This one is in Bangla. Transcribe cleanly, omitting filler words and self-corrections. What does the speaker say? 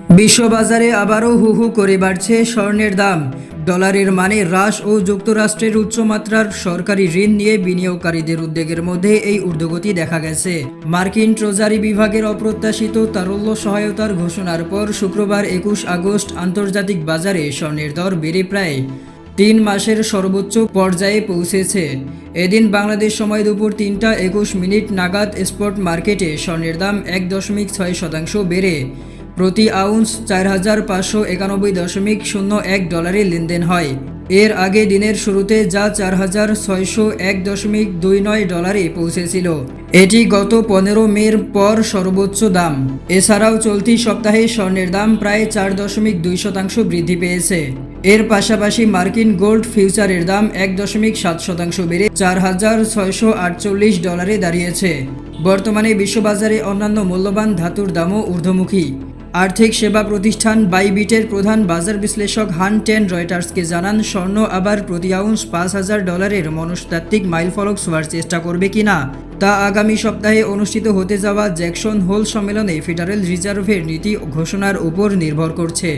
বিশ্ববাজারে আবারও হু হু করে বাড়ছে স্বর্ণের দাম। ডলারের মানে হ্রাস ও যুক্তরাষ্ট্রের উচ্চমাত্রার সরকারি ঋণ নিয়ে বিনিয়োগকারীদের উদ্বেগের মধ্যে এই ঊর্ধ্বগতি দেখা গেছে। মার্কিন ট্রেজারি বিভাগের অপ্রত্যাশিত তারল্য সহায়তার ঘোষণার পর শুক্রবার 21 আগস্ট আন্তর্জাতিক বাজারে স্বর্ণের দর বেড়ে প্রায় 3 মাসের সর্বোচ্চ পর্যায়ে পৌঁছেছে। এদিন বাংলাদেশ সময় দুপুর 3টা 21 নাগাদ স্পট মার্কেটে স্বর্ণের দাম 1.6% বেড়ে প্রতি আউন্স 4,591.01 ডলারে লেনদেন হয়। এর আগে দিনের শুরুতে যা 4,601.29 ডলারে পৌঁছেছিল। এটি গত 15 মের পর সর্বোচ্চ দাম। এছাড়াও চলতি সপ্তাহে স্বর্ণের দাম প্রায় 4.2% বৃদ্ধি পেয়েছে। এর পাশাপাশি মার্কিন গোল্ড ফিউচারের দাম 1.7% বেড়ে 4,648 ডলারে দাঁড়িয়েছে। বর্তমানে বিশ্ববাজারে অন্যান্য মূল্যবান ধাতুর দামও ঊর্ধ্বমুখী। আর্থিক সেবা প্রতিষ্ঠান বাইবিটের প্রধান বাজার বিশ্লেষক হান টেন রয়টার্সকে জানান, স্বর্ণ আবার প্রতি আউন্স 5,000 ডলারের মনস্তাত্ত্বিক মাইলফলক ছোঁয়ার চেষ্টা করবে কিনা তা আগামী সপ্তাহে অনুষ্ঠিত হতে যাওয়া জ্যাকসন হোল সম্মেলনে ফেডারেল রিজার্ভের নীতি ঘোষণার উপর নির্ভর করছে।